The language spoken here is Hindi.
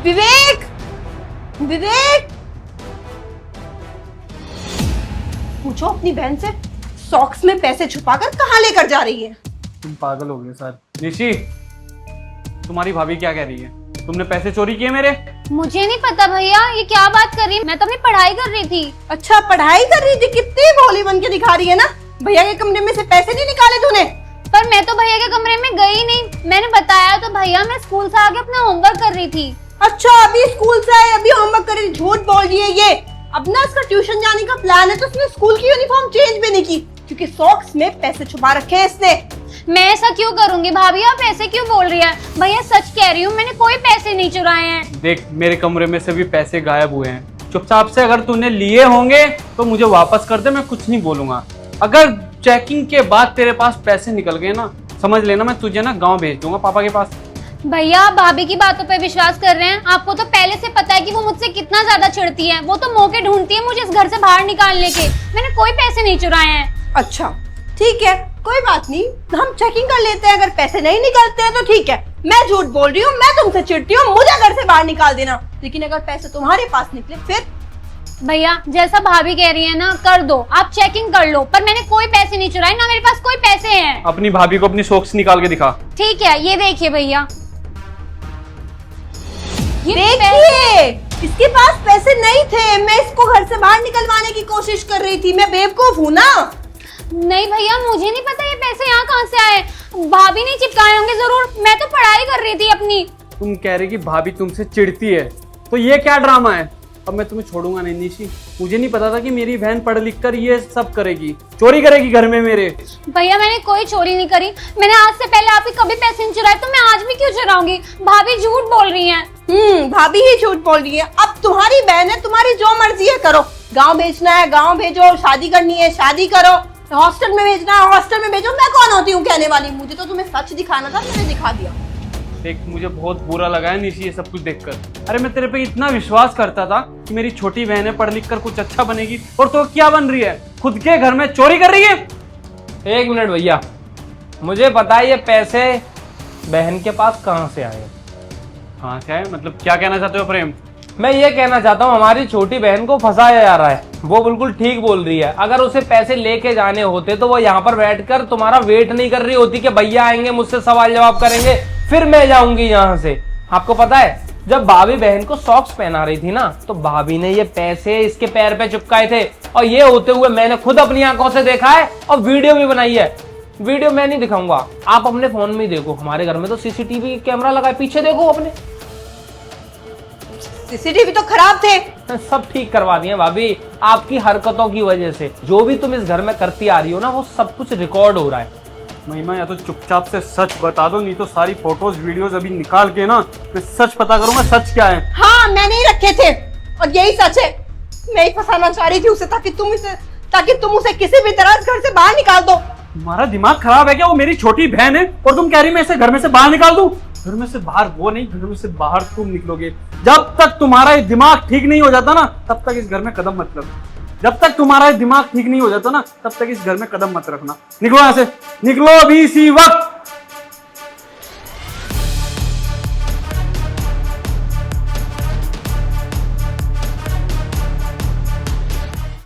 विवेक, विवेक, पूछो अपनी बहन से सॉक्स में पैसे छुपाकर कहाँ लेकर जा रही है। तुम पागल हो गए सर। निशी, तुम्हारी भाभी क्या कह रही है? तुमने पैसे चोरी किए मेरे? मुझे नहीं पता भैया, ये क्या बात कर रही है? मैं तो अपनी पढ़ाई कर रही थी। अच्छा, पढ़ाई कर रही थी? कितनी भोली बन के दिखा रही है ना। भैया के कमरे में से पैसे नहीं निकाले तूने? पर मैं तो भैया के कमरे में गई नहीं। मैंने बताया तो भैया, मैं स्कूल से आके अपना होमवर्क कर रही थी। अच्छा, अभी स्कूल से आए, अभी होमवर्क कर रही थी। झूठ बोल रही है ये। अब ना इसका ट्यूशन जाने का प्लान है तो उसने स्कूल की यूनिफॉर्म चेंज भी नहीं की, क्योंकि सॉक्स में पैसे छुपा रखे हैं इसने। मैं ऐसा क्यों करूंगी भाभी? आप ऐसे क्यों बोल रही है? भैया सच कह रही हूँ, मैंने कोई पैसे नहीं चुराए हैं। देख, मेरे कमरे में से भी पैसे गायब हुए हैं। चुपचाप से अगर तूने लिए होंगे तो मुझे वापस कर दे, मैं कुछ नहीं बोलूंगा। अगर चेकिंग के बाद तेरे पास पैसे निकल गए ना, समझ लेना मैं तुझे ना गाँव भेज दूंगा पापा के पास। भैया आप भाभी की बातों पे विश्वास कर रहे हैं? आपको तो पहले से पता है कि वो मुझसे कितना ज्यादा चिढ़ती है। वो तो मौके ढूंढती है मुझे इस घर से बाहर निकालने के। मैंने कोई पैसे नहीं चुराए हैं। अच्छा ठीक है, कोई बात नहीं, हम चेकिंग कर लेते हैं। अगर पैसे नहीं निकलते हैं तो ठीक है, मैं झूठ बोल रही हूँ, मैं तुमसे चिढ़ती हूँ, मुझे घर से बाहर निकाल देना। लेकिन अगर पैसे तुम्हारे पास निकले फिर? भैया जैसा भाभी कह रही है ना, कर दो, आप चेकिंग कर लो। पर मैंने कोई पैसे नहीं चुराए, ना मेरे पास कोई पैसे हैं। अपनी भाभी को अपनी सॉक्स निकाल के दिखा। ठीक है, ये देखिए भैया, देखिए इसके पास पैसे नहीं थे। मैं इसको घर से बाहर निकलवाने की कोशिश कर रही थी। मैं बेवकूफ हूँ ना? नहीं भैया, मुझे नहीं पता ये पैसे यहाँ कहाँ से आए। भाभी ने चिपकाए होंगे जरूर। मैं तो पढ़ाई कर रही थी अपनी। तुम कह रहे कि भाभी तुमसे चिढ़ती है, तो ये क्या ड्रामा है? अब मैं तुम्हें छोड़ूंगा नहीं निशी। मुझे नहीं पता था कि मेरी बहन पढ़ लिख कर ये सब करेगी, चोरी करेगी घर में मेरे। भैया मैंने कोई चोरी नहीं करी। मैंने आज से पहले आपके कभी पैसे नहीं चुराए, तो मैं आज भी क्यों चुराऊंगी? भाभी झूठ बोल रही हैं। भाभी ही झूठ बोल रही है। अब तुम्हारी बहन है, तुम्हारी जो मर्जी है करो। गाँव भेजना है गाँव भेजो, शादी करनी है शादी करो, हॉस्टल में भेजना है हॉस्टल में भेजो। मैं कौन होती हूँ कहने वाली? मुझे तो तुम्हें सच दिखाना था, मैंने दिखा दिया। देख, मुझे बहुत बुरा लगा है निशी ये सब कुछ देखकर। अरे मैं तेरे पे इतना विश्वास करता था कि मेरी छोटी बहन है, पढ़ लिख कर कुछ अच्छा बनेगी, और तो क्या बन रही है? खुद के घर में चोरी कर रही है। एक मिनट भैया, मुझे पता है ये पैसे बहन के पास कहाँ से आए। हाँ, क्या है मतलब? क्या कहना चाहते हो प्रेम? मैं ये कहना चाहता हूँ, हमारी छोटी बहन को फंसाया जा रहा है। वो बिल्कुल ठीक बोल रही है। अगर उसे पैसे लेके जाने होते तो वो यहाँ पर बैठकर तुम्हारा वेट नहीं कर रही होती कि भैया आएंगे मुझसे सवाल जवाब करेंगे, फिर मैं जाऊंगी यहाँ से। आपको पता है, जब भाभी बहन को सॉक्स पहना रही थी ना, तो भाभी ने ये पैसे इसके पैर पे चिपकाए थे, और ये होते हुए मैंने खुद अपनी आंखों से देखा है और वीडियो भी बनाई है। वीडियो मैं नहीं दिखाऊंगा, आप अपने फोन में ही देखो। हमारे घर में तो सीसीटीवी कैमरा लगा है, पीछे देखो अपने। सीसीटीवी तो खराब थे। सब ठीक करवा दिए भाभी, आपकी हरकतों की वजह से। जो भी तुम इस घर में करती आ रही हो ना, वो सब कुछ रिकॉर्ड हो रहा है। महिमा, या तो चुपचाप से सच बता दो, नहीं तो सारी फोटोज वीडियोस अभी निकाल के ना मैं सच पता करूंगा सच क्या है। हाँ, मैंने ही रखे थे और यही सच है। मैं ही फंसाना चाह रही थी उसे, ताकि तुम उसे किसी भी तरह घर से बाहर निकाल दो। तुम्हारा दिमाग खराब है क्या? वो मेरी छोटी बहन है और तुम कह रही मैं इसे घर में से बाहर निकाल दूं? घर में से बाहर वो नहीं, घर में से बाहर तुम निकलोगे। जब तक तुम्हारा ये दिमाग ठीक नहीं हो जाता ना, तब तक इस घर में कदम मत रखना। जब तक तुम्हारा दिमाग ठीक नहीं हो जाता ना, तब तक इस घर में कदम मत रखना। निकलो यहाँ से, निकलो अभी इसी वक्त।